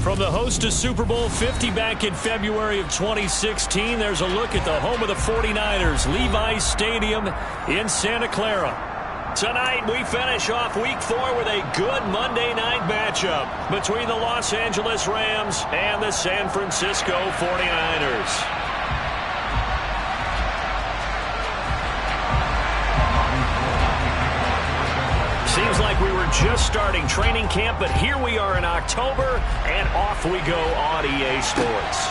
From the host to Super Bowl 50 back in February of 2016, there's a look at the home of the 49ers, Levi's Stadium in Santa Clara. Tonight, we finish off Week 4 with a good Monday night matchup between the Los Angeles Rams and the San Francisco 49ers. Seems like we were just starting training camp, but here we are in October, and off we go on EA Sports.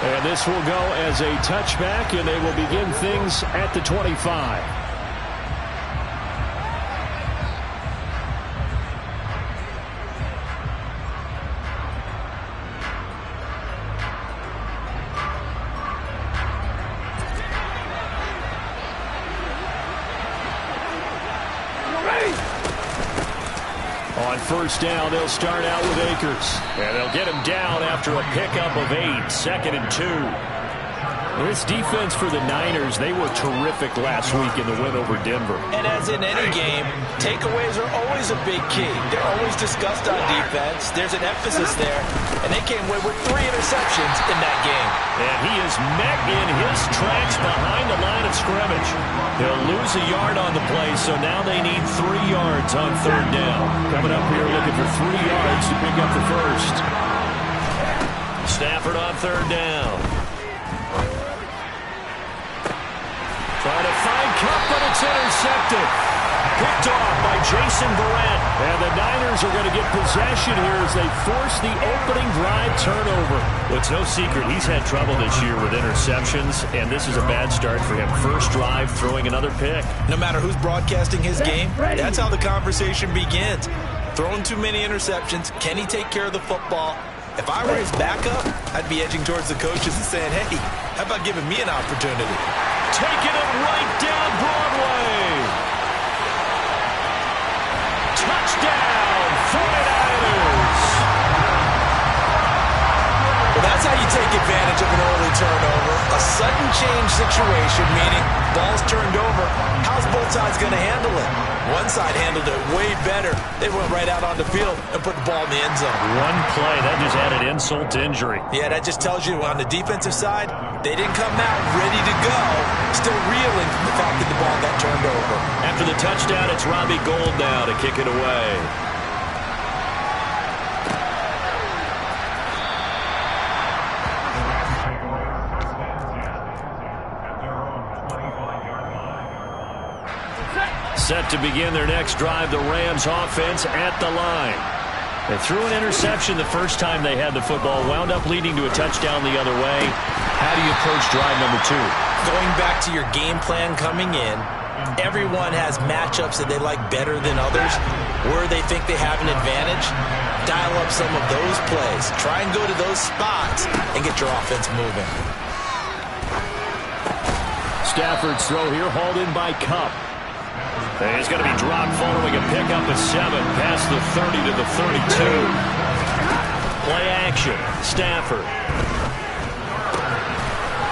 And this will go as a touchback, and they will begin things at the 25. On first down, they'll start out with Akers. And they'll get him down after a pickup of 8, 2nd and 2. This defense for the Niners, they were terrific last week in the win over Denver. And as in any game, takeaways are always a big key. They're always discussed on defense. There's an emphasis there, and they came away with 3 interceptions in that game. And he is met in his tracks behind the line of scrimmage. He'll lose a yard on the play, so now they need 3 yards on 3rd down. Coming up here looking for 3 yards to pick up the first. Stafford on 3rd down. Trying to find Cup, but it's intercepted. Picked off by Jason Verrett. And the Niners are going to get possession here as they force the opening drive turnover. Well, it's no secret he's had trouble this year with interceptions, and this is a bad start for him. First drive, throwing another pick. No matter who's broadcasting his game, that's how the conversation begins. Throwing too many interceptions. Can he take care of the football? If I were his backup, I'd be edging towards the coaches and saying, hey, how about giving me an opportunity? Taking it right down Broadway. Touchdown, 49ers. Well, that's how you take advantage of an early turnover. A sudden change situation, meaning ball's turned over. How's both sides going to handle it? One side handled it way better. They went right out on the field and put the ball in the end zone. One play, that just added insult to injury. Yeah, that just tells you on the defensive side, they didn't come out ready to go, still reeling from the fact that the ball got turned over. After the touchdown, it's Robbie Gould now to kick it away. Set to begin their next drive, the Rams offense at the line. They threw an interception the first time they had the football, wound up leading to a touchdown the other way. How do you approach drive number 2? Going back to your game plan coming in, everyone has matchups that they like better than others, where they think they have an advantage. Dial up some of those plays. Try and go to those spots and get your offense moving. Stafford's throw here hauled in by Cup. And he's going to be dropped following a pickup of 7 past the 30 to the 32. Play action. Stafford.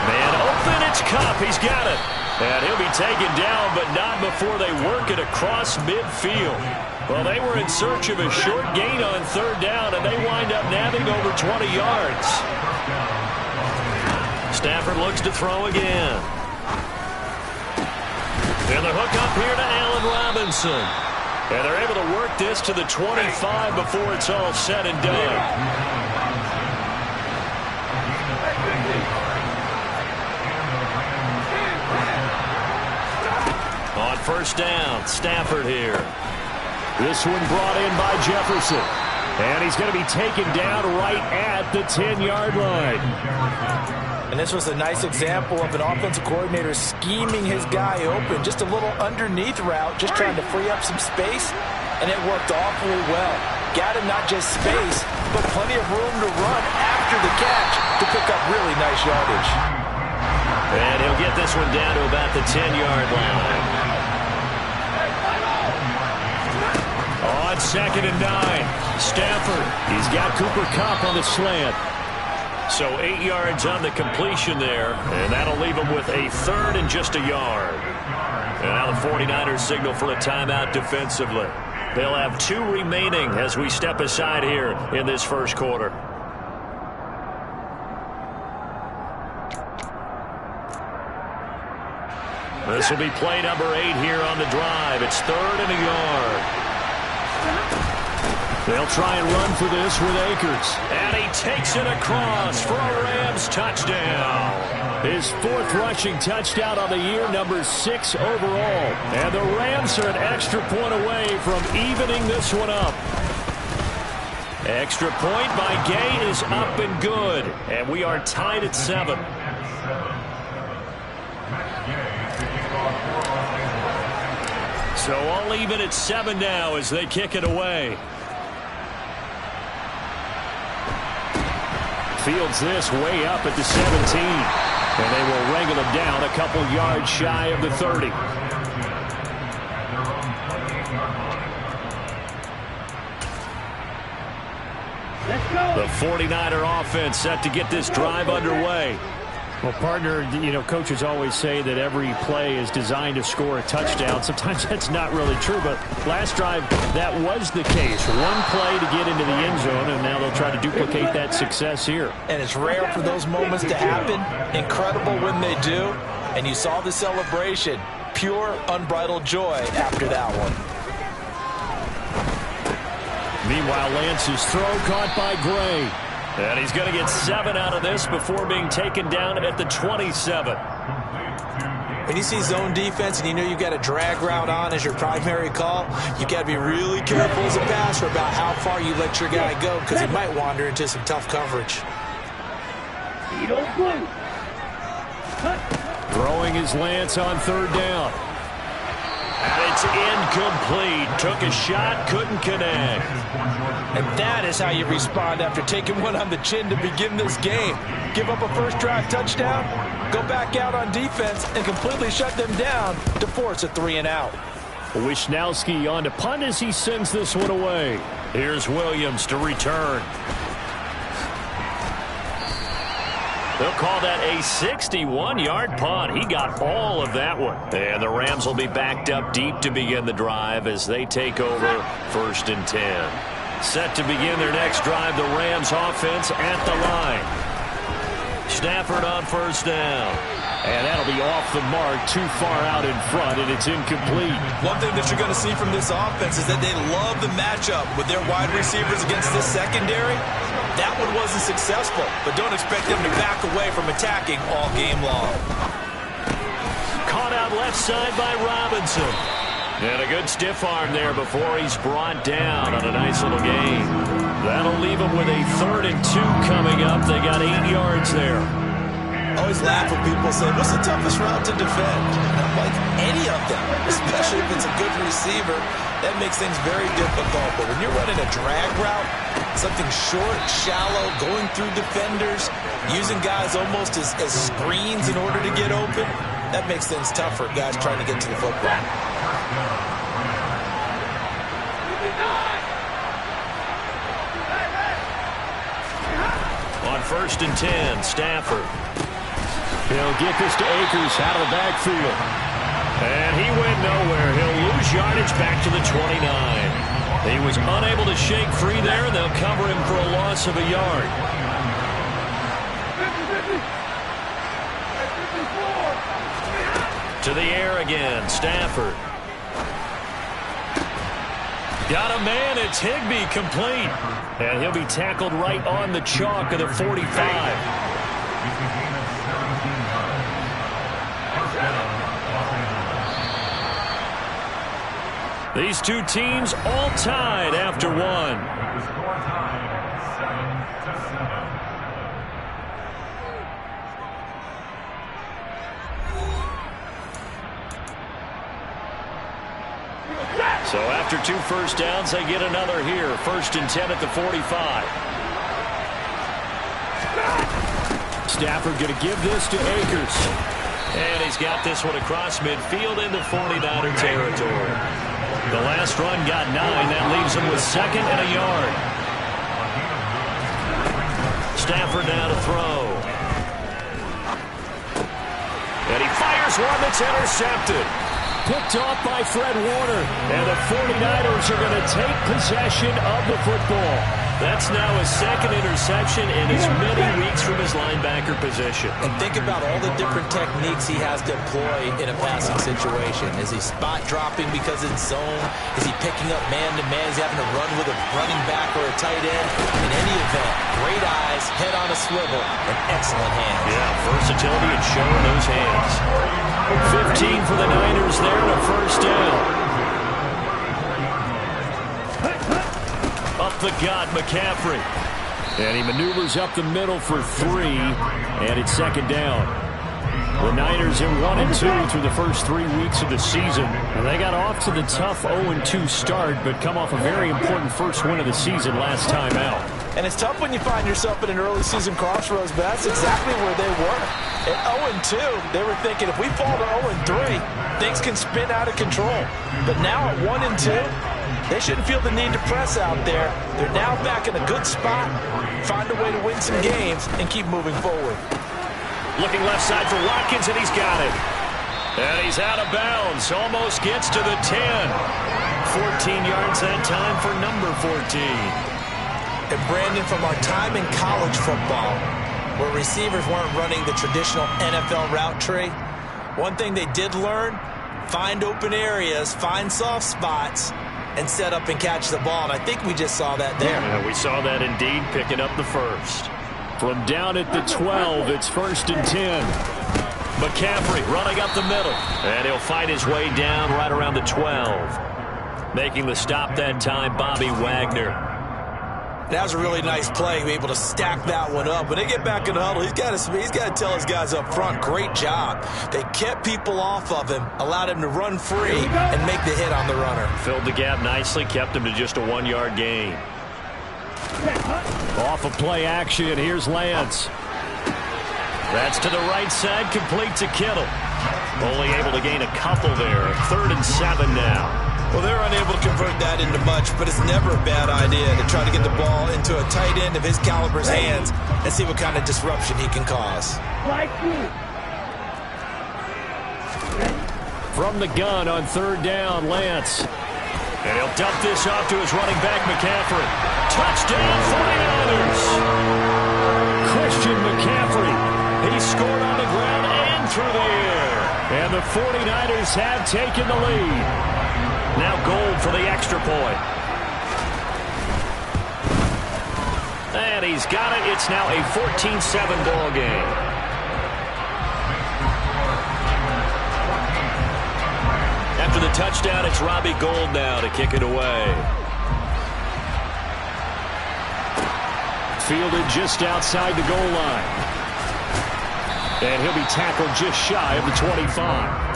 Man open. It's Cup. He's got it. And he'll be taken down, but not before they work it across midfield. Well, they were in search of a short gain on 3rd down, and they wind up nabbing over 20 yards. Stafford looks to throw again. And the hook up here to Allen Robinson. And they're able to work this to the 25 before it's all said and done. On first down, Stafford here. This one brought in by Jefferson. And he's going to be taken down right at the 10-yard line. And this was a nice example of an offensive coordinator scheming his guy open. Just a little underneath route, just trying to free up some space, and it worked awfully well. Got him not just space, but plenty of room to run after the catch to pick up really nice yardage. And he'll get this one down to about the 10-yard line. On 2nd and 9, Stafford. He's got Cooper Kupp on the slant. So 8 yards on the completion there, and that'll leave him with a 3rd and just a yard. And now the 49ers signal for a timeout defensively. They'll have 2 remaining as we step aside here in this first quarter. This will be play number 8 here on the drive. It's 3rd and a yard. They'll try and run for this with Akers. And he takes it across for a Rams touchdown. His 4th rushing touchdown on the year, number 6 overall. And the Rams are an extra point away from evening this one up. Extra point by Gay is up and good. And we are tied at 7. So all even at 7 now as they kick it away. Fields this way up at the 17. And they will wrangle him down a couple yards shy of the 30. The 49er offense set to get this drive underway. Well, partner, you know, coaches always say that every play is designed to score a touchdown. Sometimes that's not really true, but last drive, that was the case. One play to get into the end zone, and now they'll try to duplicate that success here. And it's rare for those moments to happen. Incredible when they do. And you saw the celebration. Pure, unbridled joy after that one. Meanwhile, Lance's throw caught by Gray. And he's going to get 7 out of this before being taken down at the 27. When you see zone defense and you know you've got a drag route on as your primary call, you've got to be really careful as a passer about how far you let your guy go because he might wander into some tough coverage. Throwing his Lance on 3rd down. And it's incomplete. Took a shot, couldn't connect. And that is how you respond after taking one on the chin to begin this game. Give up a first drive touchdown, go back out on defense, and completely shut them down to force a 3-and-out. Wishnowski on to punt as he sends this one away. Here's Williams to return. They'll call that a 61-yard punt. He got all of that one. And the Rams will be backed up deep to begin the drive as they take over 1st and 10. Set to begin their next drive, the Rams offense at the line. Stafford on 1st down. And that'll be off the mark, too far out in front, and it's incomplete. One thing that you're going to see from this offense is that they love the matchup with their wide receivers against this secondary. That one wasn't successful, but don't expect them to back away from attacking all game long. Caught out left side by Robinson. And a good stiff arm there before he's brought down on a nice little gain. That'll leave him with a 3rd and 2 coming up. They got 8 yards there. I always laugh when people say, what's the toughest route to defend? And I'm like, any of them, especially if it's a good receiver. That makes things very difficult. But when you're running a drag route, something short, shallow, going through defenders, using guys almost as screens in order to get open, that makes things tough for guys trying to get to the football. On 1st and 10, Stafford. He'll get this to Akers out of the backfield. And he went nowhere. He'll lose yardage back to the 29. He was unable to shake free there, and they'll cover him for a loss of a yard. To the air again, Stafford. Got a man, it's Higbee, complete. And he'll be tackled right on the chalk of the 45. These two teams all tied after one. So after 2 first downs, they get another here. 1st and 10 at the 45. Stafford going to give this to Akers. And he's got this one across midfield into 49er territory. The last run got 9. That leaves him with 2nd and a yard. Stafford now to throw. And he fires one that's intercepted. picked off by Fred Warner. And the 49ers are going to take possession of the football. That's now his second interception in as many weeks from his linebacker position. And think about all the different techniques he has to employ in a passing situation. Is he spot dropping because it's zone? Is he picking up man-to-man? Is he having to run with a running back or a tight end? In any event, great eyes, head on a swivel, and excellent hands. Yeah, versatility and showing those hands. 15 for the Niners there and a first down. Up the gut, McCaffrey. And he maneuvers up the middle for 3, and it's second down. The Niners in 1-2 through the first 3 weeks of the season. And they got off to the tough 0-2 start, but come off a very important first win of the season last time out. And it's tough when you find yourself at an early season crossroads, but that's exactly where they were. At 0-2, they were thinking if we fall to 0-3, things can spin out of control. But now at 1-2, they shouldn't feel the need to press out there. They're now back in a good spot, find a way to win some games, and keep moving forward. Looking left side for Watkins, and he's got it. And he's out of bounds. Almost gets to the 10. 14 yards that time for number 14. And Brandon, from our time in college football, where receivers weren't running the traditional NFL route tree, one thing they did learn, find open areas, find soft spots, and set up and catch the ball. And I think we just saw that there. Yeah, we saw that indeed, picking up the first. From down at the 12, it's 1st and 10. McCaffrey running up the middle. And he'll fight his way down right around the 12. Making the stop that time, Bobby Wagner. That was a really nice play, to be able to stack that one up. When they get back in the huddle, he's got to tell his guys up front, great job. They kept people off of him, allowed him to run free and make the hit on the runner. Filled the gap nicely, kept him to just a 1-yard gain. Off of play action, here's Lance. That's to the right side, complete to Kittle. Only able to gain a couple there. 3rd and 7 now. Well, they're unable to convert that into much, but it's never a bad idea to try to get the ball into a tight end of his caliber's hands and see what kind of disruption he can cause. From the gun on 3rd down, Lance. And he'll dump this off to his running back, McCaffrey. Touchdown, 49ers! Christian McCaffrey. He scored on the ground and through the air. And the 49ers have taken the lead. Now Gold for the extra point. And he's got it. It's now a 14-7 ball game. After the touchdown, it's Robbie Gold now to kick it away. Fielded just outside the goal line. And he'll be tackled just shy of the 25.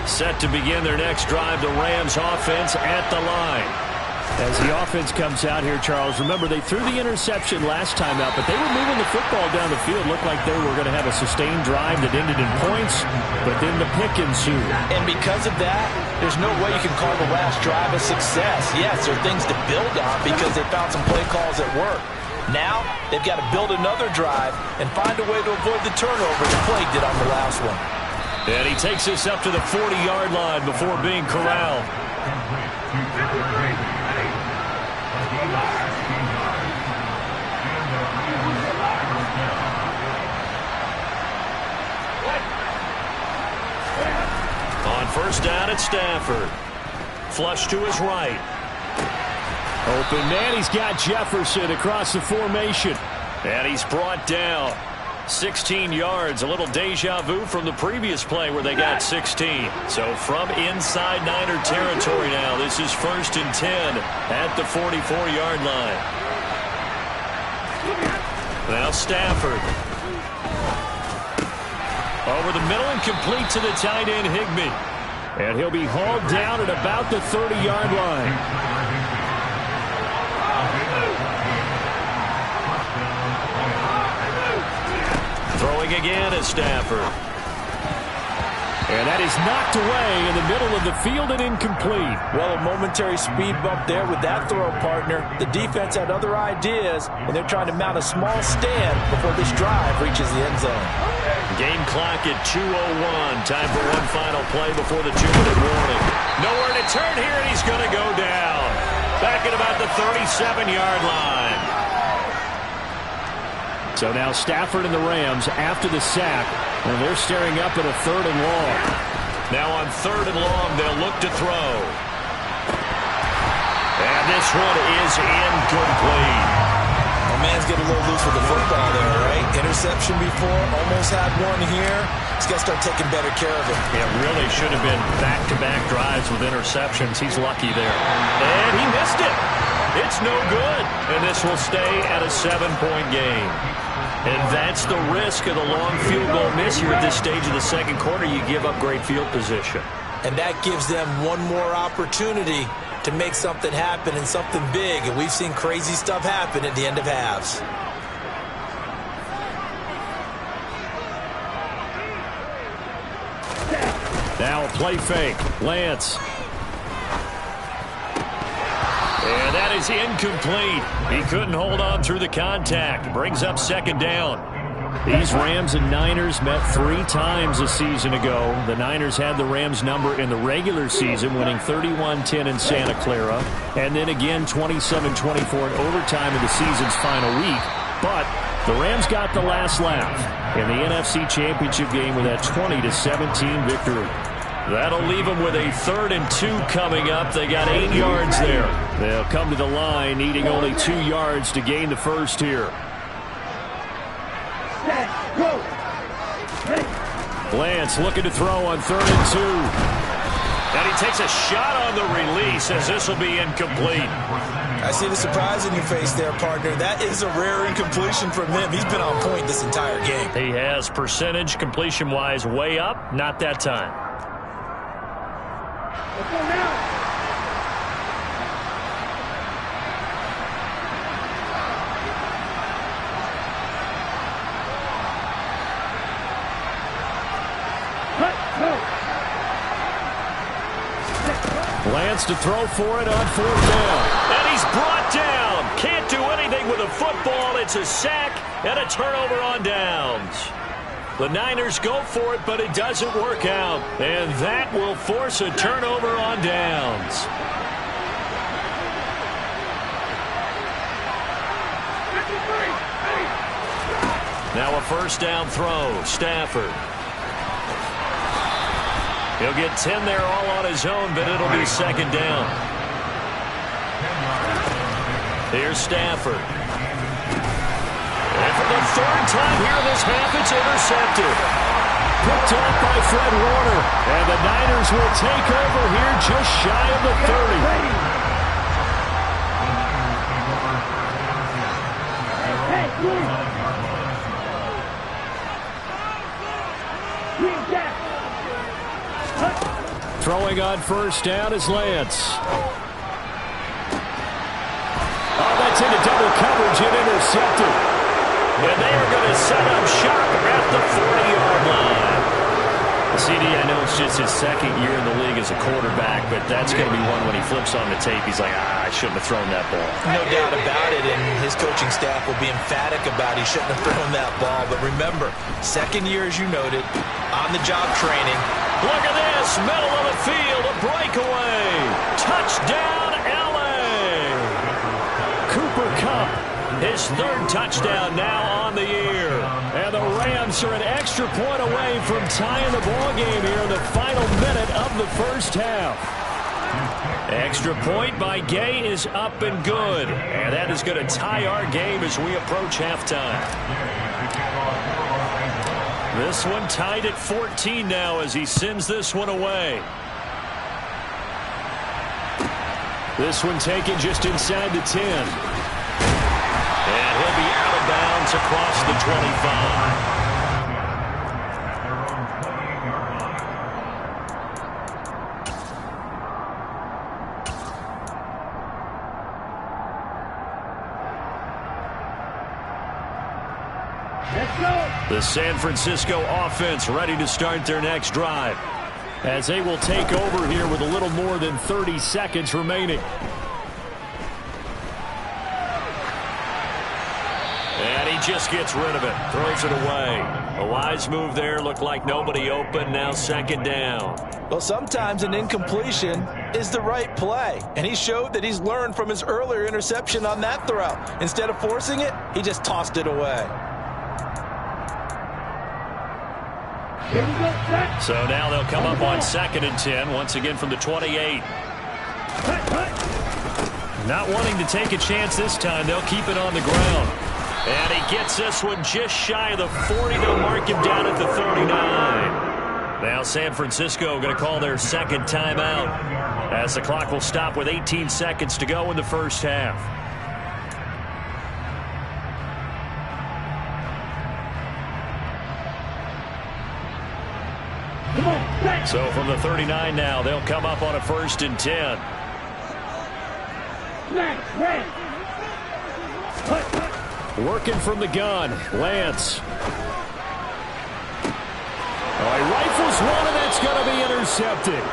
Set to begin their next drive, the Rams offense at the line. As the offense comes out here, Charles, remember they threw the interception last time out, but they were moving the football down the field. Looked like they were going to have a sustained drive that ended in points, but then the pick ensued. And because of that, there's no way you can call the last drive a success. Yes, there are things to build on because they found some play calls that work. Now, they've got to build another drive and find a way to avoid the turnovers plagued it on the last one. And he takes us up to the 40-yard line before being corralled. On 1st down at Stafford. Flush to his right. Open man, he's got Jefferson across the formation. And he's brought down. 16 yards, a little deja vu from the previous play where they got 16. So from inside Niner territory now, this is 1st and 10 at the 44-yard line. Now Stafford. Over the middle and complete to the tight end, Higbee. And he'll be hauled down at about the 30-yard line. Throwing again is Stafford. And that is knocked away in the middle of the field and incomplete. Well, a momentary speed bump there with that throw, partner. The defense had other ideas, and they're trying to mount a small stand before this drive reaches the end zone. Game clock at 2:01. Time for one final play before the 2-minute warning. Nowhere to turn here, and he's going to go down. Back at about the 37-yard line. So now Stafford and the Rams after the sack, and they're staring up at a 3rd and long. Now on 3rd and long, they'll look to throw. And this one is incomplete. My man's getting a little loose with the football there, right? Interception before, almost had one here. He's got to start taking better care of it. It really should have been back-to-back drives with interceptions. He's lucky there. And he missed it. It's no good. And this will stay at a 7-point game. And that's the risk of the long field goal miss here at this stage of the second quarter. You give up great field position. And that gives them one more opportunity to make something happen and something big. And we've seen crazy stuff happen at the end of halves. Now a play fake. Lance. And that is incomplete. He couldn't hold on through the contact. Brings up 2nd down. These Rams and Niners met 3 times a season ago. The Niners had the Rams number in the regular season, winning 31-10 in Santa Clara, and then again 27-24 in overtime in the season's final week. But the Rams got the last laugh in the NFC Championship game with that 20-17 victory. That'll leave them with a 3rd and 2 coming up. They got 8 yards there. They'll come to the line needing only 2 yards to gain the first here. Lance looking to throw on 3rd and 2. And he takes a shot on the release as this will be incomplete. I see the surprise in your face there, partner. That is a rare incompletion from him. He's been on point this entire game. He has percentage completion-wise way up. Not that time. Let's go now. Lance to throw for it on 4th down. And he's brought down. Can't do anything with a football. It's a sack and a turnover on downs. The Niners go for it, but it doesn't work out. And that will force a turnover on downs. Now a 1st down throw. Stafford. He'll get 10 there all on his own, but it'll be 2nd down. Here's Stafford. And for the 3rd time here this half, it's intercepted. Picked off by Fred Warner. And the Niners will take over here just shy of the 30. Throwing on 1st down is Lance. Oh, that's into double coverage and intercepted. And they are going to set up shop at the 40-yard line. CD, I know it's just his 2nd year in the league as a quarterback, but that's going to be one when he flips on the tape. He's like, I shouldn't have thrown that ball. No doubt about it, and his coaching staff will be emphatic about he shouldn't have thrown that ball. But remember, 2nd year, as you noted, on-the-job training. Look at this, middle of the field, a breakaway. Touchdown, L.A. Cooper Kupp. His 3rd touchdown now on the year. And the Rams are an extra point away from tying the ball game here in the final minute of the 1st half. Extra point by Gay is up and good. And that is going to tie our game as we approach halftime. This one tied at 14 now as he sends this one away. This one taken just inside the 10. And he'll be out of bounds across the 25. Let's go. The San Francisco offense ready to start their next drive. as they will take over here with a little more than 30 seconds remaining. And he just gets rid of it, throws it away. A wise move there, looked like nobody open, now second down. Well, sometimes an incompletion is the right play, and he showed that he's learned from his earlier interception on that throw. Instead of forcing it, he just tossed it away. So now they'll come up on 2nd and 10, once again from the 28. Not wanting to take a chance this time, they'll keep it on the ground. And he gets this one just shy of the 40. They'll mark him down at the 39. Now San Francisco going to call their second timeout as the clock will stop with 18 seconds to go in the first half. So from the 39 now, they'll come up on a 1st and 10. Working from the gun, Lance. Oh, he rifles one, and that's going to be intercepted.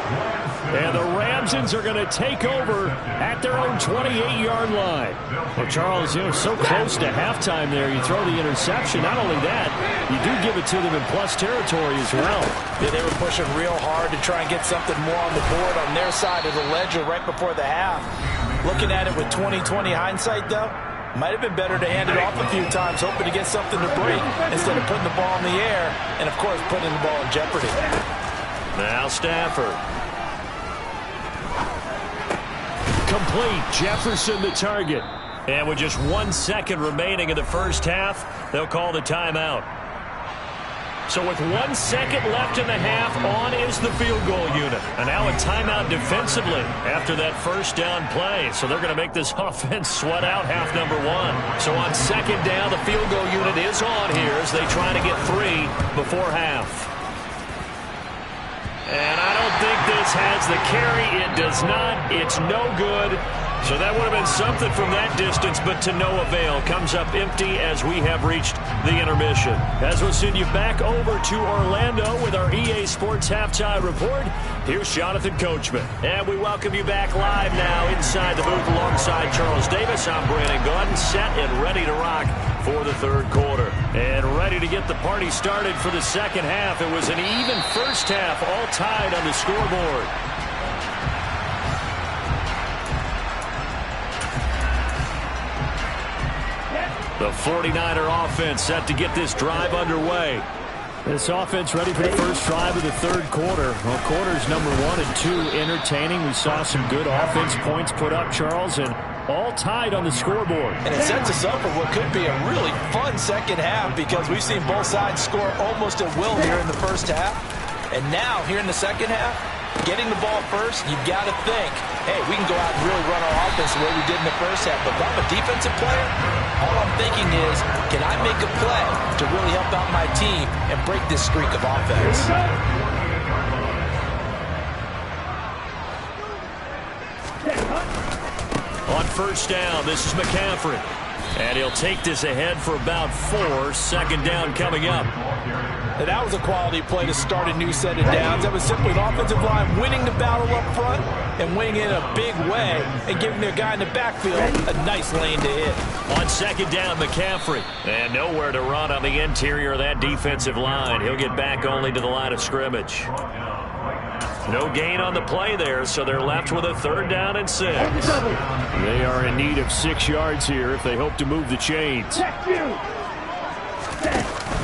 And the Ramsons are going to take over at their own 28-yard line. Well, Charles, so close to halftime there. You throw the interception. Not only that, you do give it to them in plus territory as well. Yeah, they were pushing real hard to try and get something more on the board on their side of the ledger right before the half. Looking at it with 20/20 hindsight, though, might have been better to hand it off a few times, hoping to get something to break instead of putting the ball in the air and, of course, putting the ball in jeopardy. Now Stafford. Complete. Jefferson the target. And with just 1 second remaining in the first half, they'll call the timeout. So with 1 second left in the half, on is the field goal unit. And now a timeout defensively after that first down play. So they're going to make this offense sweat out half number 1. So on second down, the field goal unit is on here as they try to get 3 before half. And I don't think this has the carry. It does not. It's no good. So that would have been something from that distance, but to no avail. Comes up empty as we have reached the intermission. As we'll send you back over to Orlando with our EA Sports Halftime Report, here's Jonathan Coachman. And we welcome you back live now inside the booth alongside Charles Davis. I'm Brandon Gordon, set and ready to rock for the third quarter. And ready to get the party started for the second half. It was an even first half, all tied on the scoreboard. The 49er offense set to get this drive underway. This offense ready for the first drive of the third quarter. Well, quarters number 1 and 2 entertaining. We saw some good offense points put up, Charles, and all tied on the scoreboard. And it sets us up for what could be a really fun second half because we've seen both sides score almost at will here in the first half. And now, here in the second half, getting the ball first, you've got to think, hey, we can go out and really run our offense the way we did in the first half. But if I'm a defensive player, all I'm thinking is, can I make a play to really help out my team and break this streak of offense? On first down, this is McCaffrey. And he'll take this ahead for about 4. Second down coming up. And that was a quality play to start a new set of downs. That was simply an offensive line winning the battle up front and winning it in a big way and giving their guy in the backfield a nice lane to hit. On second down, McCaffrey. And nowhere to run on the interior of that defensive line. He'll get back only to the line of scrimmage. No gain on the play there, so they're left with a 3rd down and 6. They are in need of 6 yards here if they hope to move the chains.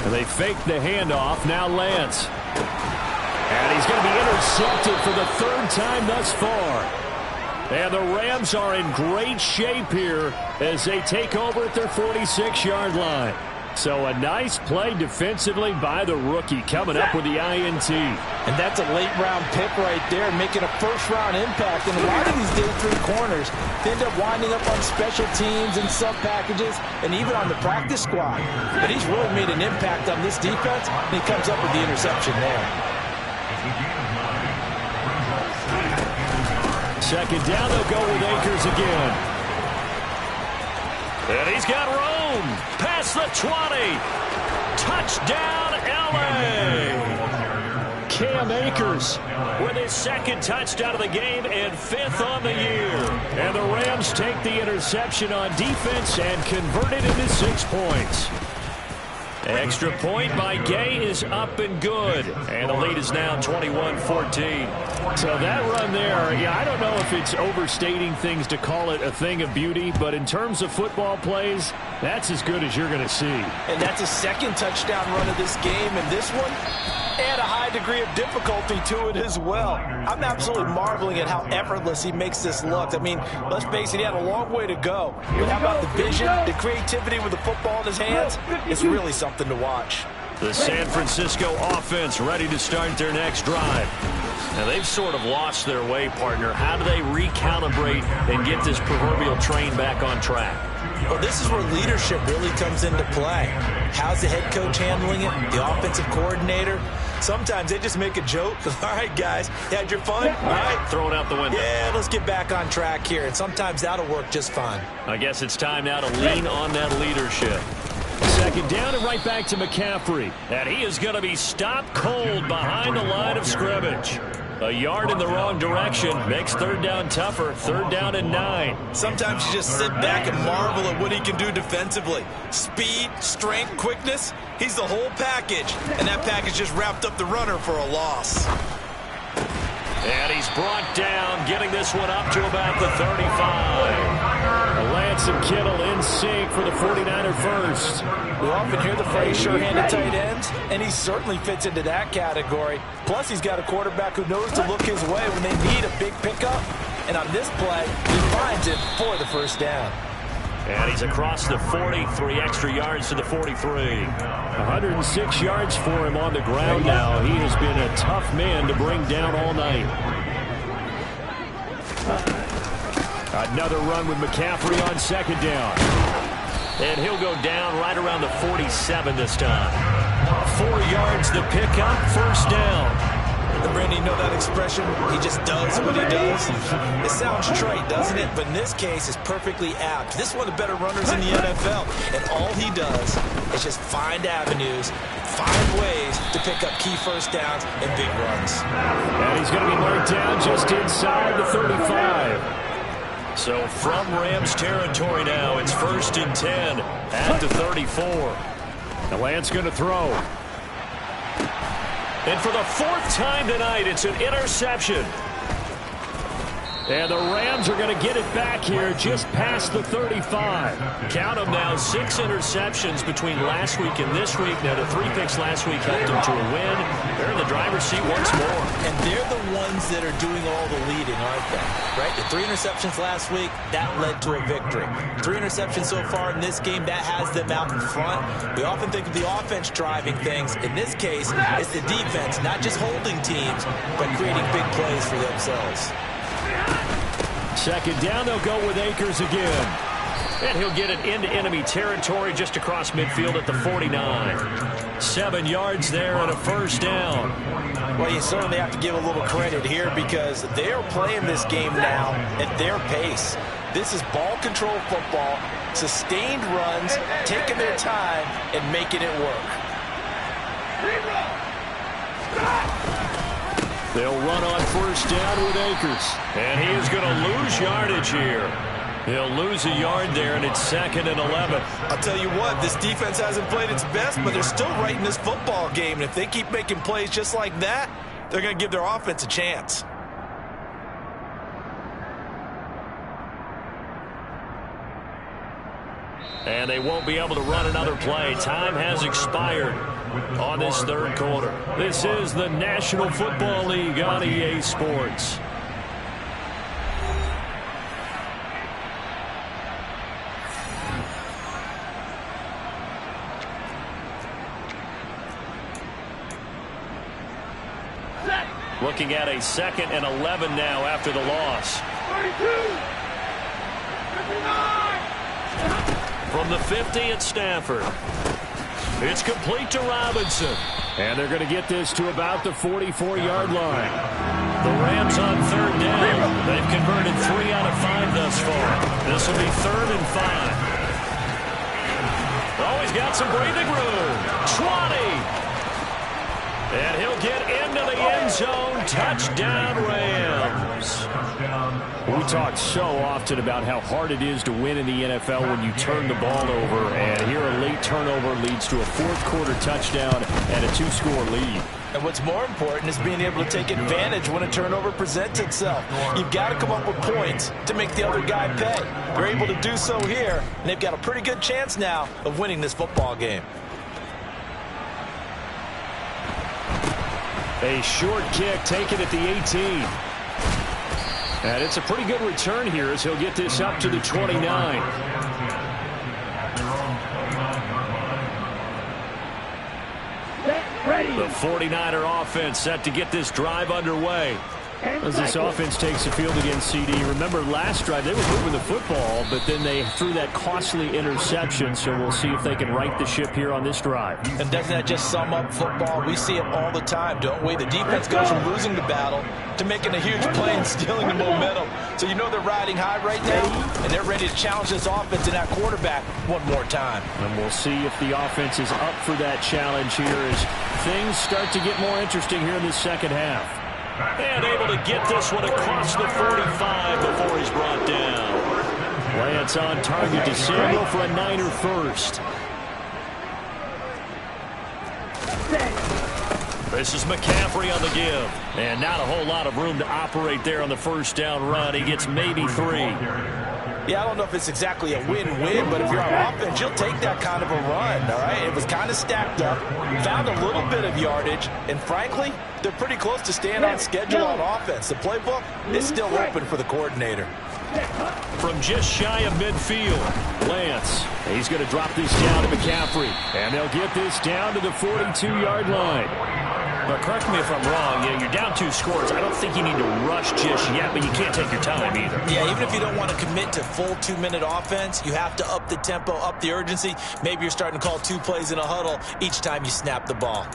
And they fake the handoff. Now Lance. And he's going to be intercepted for the 3rd time thus far. And the Rams are in great shape here as they take over at their 46-yard line. So a nice play defensively by the rookie coming up with the INT. And that's a late-round pick right there, making a first-round impact. And a lot of these day 3 corners, they end up winding up on special teams and sub-packages and even on the practice squad. But he's really made an impact on this defense, and he comes up with the interception there. Second down, they'll go with Akers again. And he's got room past the 20. Touchdown, L.A. Cam Akers with his second touchdown of the game and 5th on the year. And the Rams take the interception on defense and convert it into 6 points. Extra point by Gay is up and good. And the lead is now 21-14. So that run there, yeah, I don't know if it's overstating things to call it a thing of beauty, but in terms of football plays, that's as good as you're going to see. And that's a second touchdown run of this game, and this one, add a high degree of difficulty to it as well. I'm absolutely marveling at how effortless he makes this look. I mean, let's face it, he had a long way to go. But how about the vision, the creativity with the football in his hands? It's really something to watch. The San Francisco offense ready to start their next drive. Now, they've sort of lost their way, partner. How do they recalibrate and get this proverbial train back on track? Well, this is where leadership really comes into play. How's the head coach handling it? The offensive coordinator? Sometimes they just make a joke. All right, guys, you had your fun? All right. Throw it out the window. Yeah, let's get back on track here. And sometimes that'll work just fine. I guess it's time now to lean on that leadership. Second down and right back to McCaffrey. And he is going to be stopped cold behind the line of scrimmage. A yard in the wrong direction makes third down tougher. Third down and 9. Sometimes you just sit back and marvel at what he can do defensively. Speed, strength, quickness. He's the whole package. And that package just wrapped up the runner for a loss. And he's brought down, getting this one up to about the 35. Lance and Kittle in sync for the 49er first. We often hear the phrase sure-handed tight ends, and he certainly fits into that category. Plus, he's got a quarterback who knows to look his way when they need a big pickup. And on this play, he finds it for the first down. And he's across the 40, 3 extra yards to the 43. 106 yards for him on the ground now. He has been a tough man to bring down all night. Another run with McCaffrey on second down. And he'll go down right around the 47 this time. 4 yards the pickup, first down. Brandon, you know that expression? He just does what he does. It sounds trite, doesn't it? But in this case, it's perfectly apt. This is one of the better runners in the NFL. And all he does is just find avenues, find ways to pick up key first downs and big runs. And he's going to be marked down just inside the 35. So from Rams territory now, it's 1st and 10 at the 34. The Lance going to throw. And for the 4th time tonight, it's an interception. And the Rams are going to get it back here just past the 35. Count them now, 6 interceptions between last week and this week. Now, the 3 picks last week helped them to a win. They're in the driver's seat once more. And they're the ones that are doing all the leading, aren't they? Right? The 3 interceptions last week, that led to a victory. 3 interceptions so far in this game, that has them out in front. We often think of the offense driving things. In this case, it's the defense, not just holding teams, but creating big plays for themselves. Second down, they'll go with Akers again. And he'll get it into enemy territory just across midfield at the 49. 7 yards there and a first down. Well, you certainly have to give a little credit here because they're playing this game now at their pace. This is ball control football, sustained runs, taking their time and making it work. They'll run on first down with Akers. And he is going to lose yardage here. He'll lose a yard there, and it's 2nd and 11. I'll tell you what, this defense hasn't played its best, but they're still right in this football game. And if they keep making plays just like that, they're going to give their offense a chance. And they won't be able to run another play. Time has expired on this 3rd quarter. This is the National Football League on EA Sports. Looking at a 2nd and 11 now after the loss. 32. From the 50 at Stafford. It's complete to Robinson. And they're going to get this to about the 44-yard line. The Rams on 3rd down. They've converted 3 out of 5 thus far. This will be 3rd and 5. Oh, he's got some breathing room. 20. And he'll get into the end zone. Touchdown, Rams. We talk so often about how hard it is to win in the NFL when you turn the ball over. And here a late turnover leads to a fourth-quarter touchdown and a two-score lead. And what's more important is being able to take advantage when a turnover presents itself. You've got to come up with points to make the other guy pay. They're able to do so here, and they've got a pretty good chance now of winning this football game. A short kick taken at the 18. And it's a pretty good return here as he'll get this up to the 29. The 49er offense set to get this drive underway. As this offense takes the field against CD, remember last drive they were moving the football, but then they threw that costly interception, so we'll see if they can right the ship here on this drive. And doesn't that just sum up football? We see it all the time, don't we? The defense goes from losing the battle to making a huge play and stealing the momentum. So you know they're riding high right now, and they're ready to challenge this offense and that quarterback one more time. And we'll see if the offense is up for that challenge here as things start to get more interesting here in the second half. And able to get this one across the 45 before he's brought down. Lance on target to Samuel for a Niner first. This is McCaffrey on the give. And not a whole lot of room to operate there on the first down run. He gets maybe 3. Yeah, I don't know if it's exactly a win-win, but if you're on offense, you'll take that kind of a run, all right? It was kind of stacked up, found a little bit of yardage, and frankly, they're pretty close to staying on schedule on offense. The playbook is still open for the coordinator. From just shy of midfield, Lance, he's going to drop this down to McCaffrey, and they'll get this down to the 42-yard line. But correct me if I'm wrong, you're down 2 scores. I don't think you need to rush just yet, but you can't take your time either. Yeah, even if you don't want to commit to full 2-minute offense, you have to up the tempo, up the urgency. Maybe you're starting to call 2 plays in a huddle each time you snap the ball.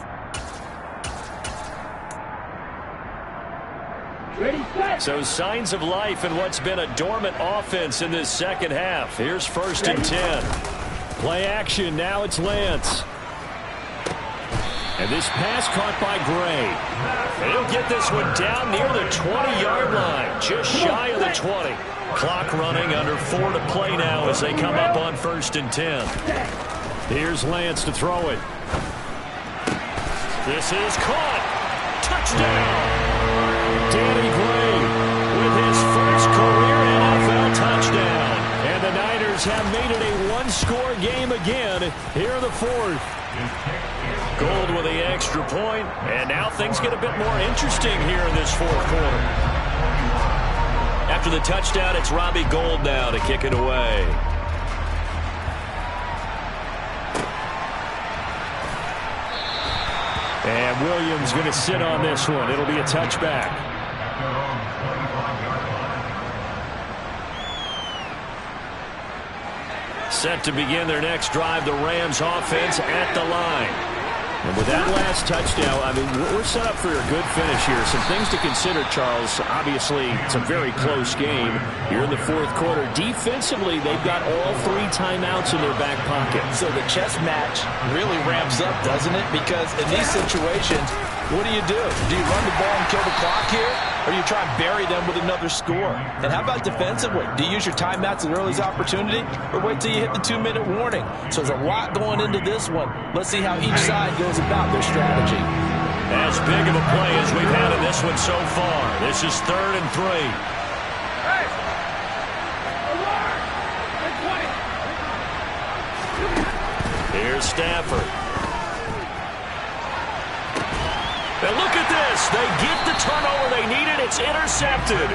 So signs of life in what's been a dormant offense in this second half. Here's 1st and 10. Play action, now it's Lance. And this pass caught by Gray. And he'll get this one down near the 20-yard line, just shy of the 20. Clock running, under 4 to play now as they come up on 1st and 10. Here's Lance to throw it. This is caught. Touchdown. Danny Gray with his first career NFL touchdown. And the Niners have made it a one-score game again here in the 4th. Gold with the extra point, and now things get a bit more interesting here in this 4th quarter. After the touchdown, it's Robbie Gould now to kick it away. And Williams going to sit on this one. It'll be a touchback. Set to begin their next drive, the Rams offense at the line. And with that last touchdown, I mean, we're set up for a good finish here. Some things to consider, Charles. Obviously, it's a very close game. You're in the 4th quarter. Defensively, they've got all 3 timeouts in their back pocket. So the chess match really ramps up, doesn't it? Because in these situations, what do? Do you run the ball and kill the clock here? Or do you try and bury them with another score? And how about defensively? Do you use your timeouts at the earliest opportunity? Or wait till you hit the 2-minute warning? So there's a lot going into this one. Let's see how each side goes about their strategy. As big of a play as we've had in this one so far. This is 3rd and 3. Here's Stafford. And look at this. They get the turnover they needed. It's intercepted.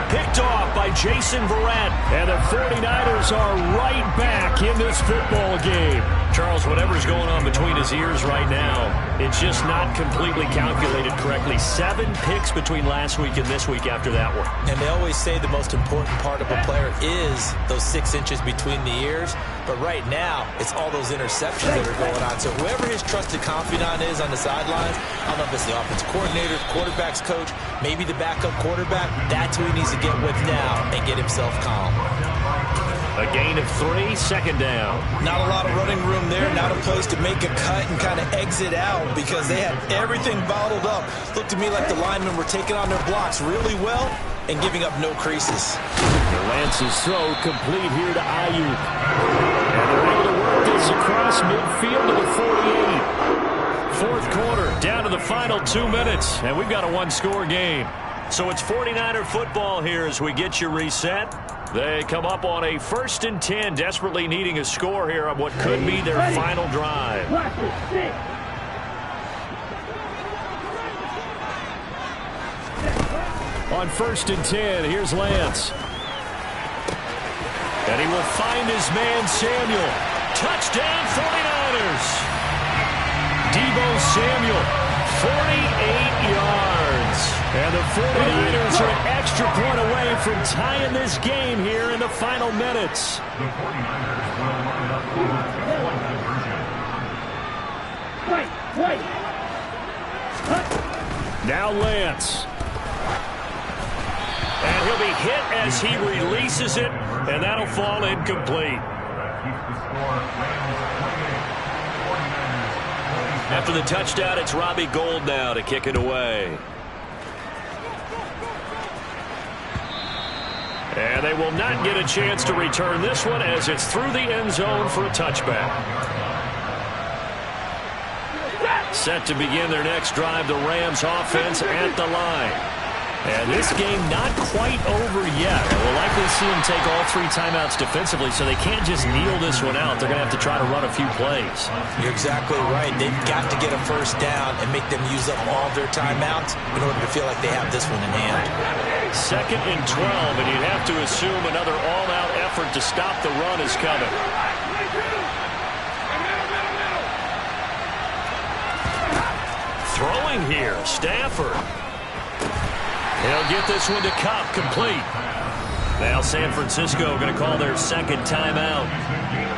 Picked off by Jason Verrett. And the 49ers are right back in this football game. Charles, whatever's going on between his ears right now, it's just not completely calculated correctly. 7 picks between last week and this week after that one. And they always say the most important part of a player is those 6 inches between the ears. But right now, it's all those interceptions that are going on. So whoever his trusted confidant is on the sidelines, I don't know if it's the offensive coordinator, quarterback's coach, maybe the backup quarterback, that's who he needs to get with now and get himself calm. A gain of 3, second down. Not a lot of running room there, not a place to make a cut and kind of exit out because they had everything bottled up. Looked to me like the linemen were taking on their blocks really well and giving up no creases. Lance's throw complete here to Ayuk. And they're able to work this across midfield to the 48. Fourth quarter, down to the final 2 minutes, and we've got a one-score game. So it's 49er football here as we get you reset. They come up on a 1st and 10, desperately needing a score here on what could be their final drive. On 1st and 10, here's Lance. And he will find his man, Samuel. Touchdown, 49ers. Deebo Samuel, 48 yards. And the 49ers are an extra point away from tying this game here in the final minutes. Now Lance. And he'll be hit as he releases it, and that'll fall incomplete. After the touchdown, it's Robbie Gould now to kick it away. And they will not get a chance to return this one as it's through the end zone for a touchback. Set to begin their next drive, the Rams offense at the line. And this game not quite over yet. We'll likely see them take all 3 timeouts defensively, so they can't just kneel this one out. They're going to have to try to run a few plays. You're exactly right. They've got to get a first down and make them use up all their timeouts in order to feel like they have this one in hand. 2nd and 12, and you'd have to assume another all-out effort to stop the run is coming. Throwing here, Stafford. He'll get this one to Cup, complete. Now San Francisco going to call their 2nd timeout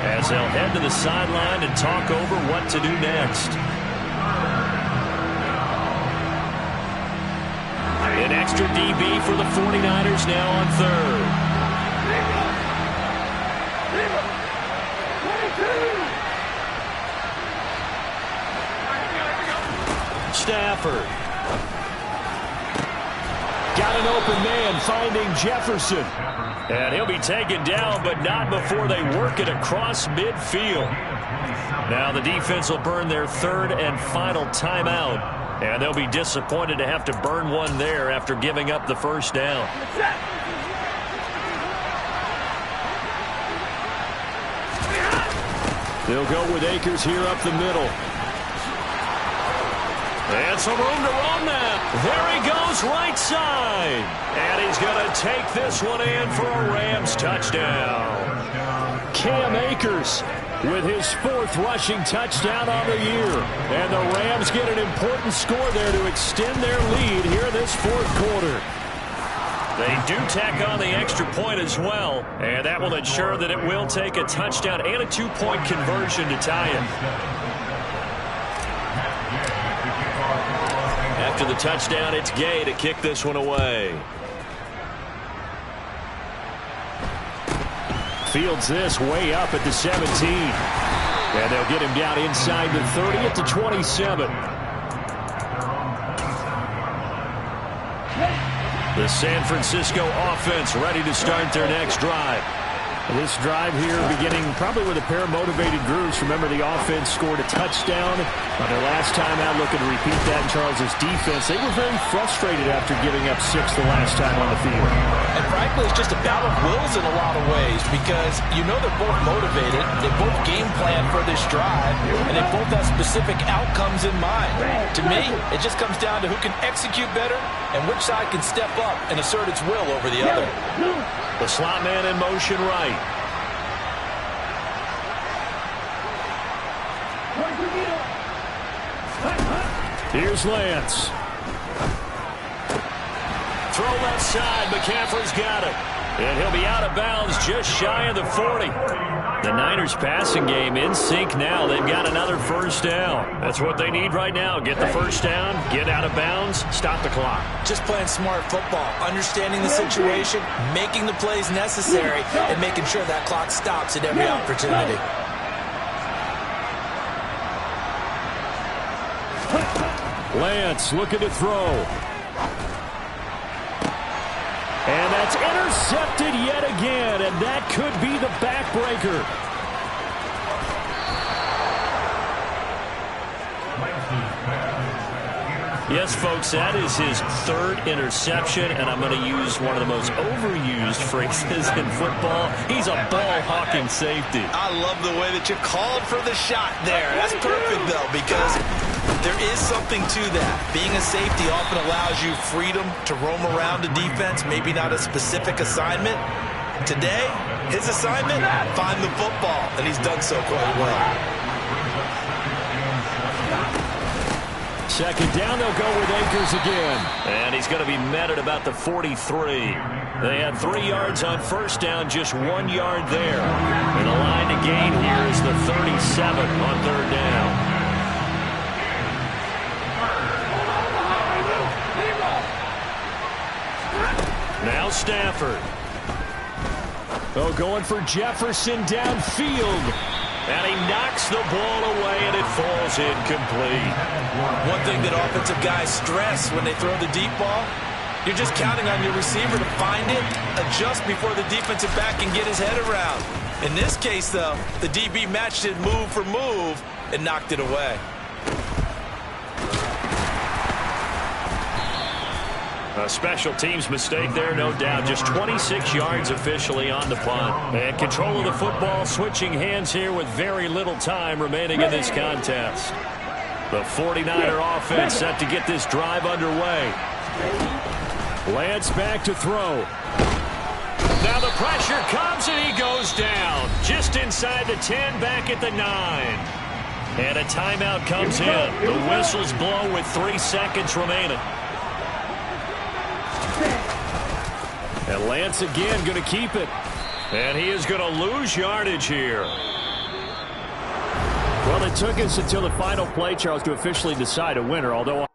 as they'll head to the sideline and talk over what to do next. An extra DB for the 49ers now on 3rd. Stafford. Got an open man finding Jefferson. And he'll be taken down, but not before they work it across midfield. Now the defense will burn their 3rd and final timeout. And they'll be disappointed to have to burn one there after giving up the first down. They'll go with Akers here up the middle. And some room to run now. There he goes, right side. And he's going to take this one in for a Rams touchdown. Cam Akers with his 4th rushing touchdown on the year. And the Rams get an important score there to extend their lead here in this 4th quarter. They do tack on the extra point as well. And that will ensure that it will take a touchdown and a 2-point conversion to tie it. After the touchdown, it's Gay to kick this one away. Fields this way up at the 17. And they'll get him down inside the 30 at the 27. The San Francisco offense ready to start their next drive. This drive here beginning probably with a pair of motivated groups. Remember, the offense scored a touchdown on their last time out. Looking to repeat that in Charles' defense. They were very frustrated after giving up 6 the last time on the field. And frankly, it's just a battle of wills in a lot of ways because you know they're both motivated. They both game plan for this drive, and they both have specific outcomes in mind. To me, it just comes down to who can execute better and which side can step up and assert its will over the other. The slot man in motion right. Here's Lance. Throw left side. McCaffrey's got it. And he'll be out of bounds just shy of the 40. The Niners passing game in sync now. They've got another first down. That's what they need right now. Get the first down, get out of bounds, stop the clock. Just playing smart football, understanding the situation, making the plays necessary, and making sure that clock stops at every opportunity. Lance looking to throw. And that's intercepted yet again, and that could be the backbreaker. Yes, folks, that is his third interception, and I'm going to use one of the most overused phrases in football. He's a ball-hawking safety. I love the way that you called for the shot there. That's perfect, though, because there is something to that. Being a safety often allows you freedom to roam around a defense, maybe not a specific assignment. Today, his assignment, find the football, and he's done so quite well. Second down, they'll go with Akers again. And he's going to be met at about the 43. They had 3 yards on first down, just 1 yard there. And the line to gain here is the 37 on third down. Now Stafford. Oh, going for Jefferson downfield. And he knocks the ball away, and it falls incomplete. One thing that offensive guys stress when they throw the deep ball, you're just counting on your receiver to find it, adjust before the defensive back can get his head around. In this case, though, the DB matched it move for move and knocked it away. A special teams mistake there, no doubt. Just 26 yards officially on the punt. And control of the football, switching hands here with very little time remaining in this contest. The 49er offense set to get this drive underway. Lance back to throw. Now the pressure comes, and he goes down. Just inside the 10, back at the 9. And a timeout comes in. The whistles blow with 3 seconds remaining. And Lance again going to keep it. And he is going to lose yardage here. Well, it took us until the final play, Charles, to officially decide a winner, although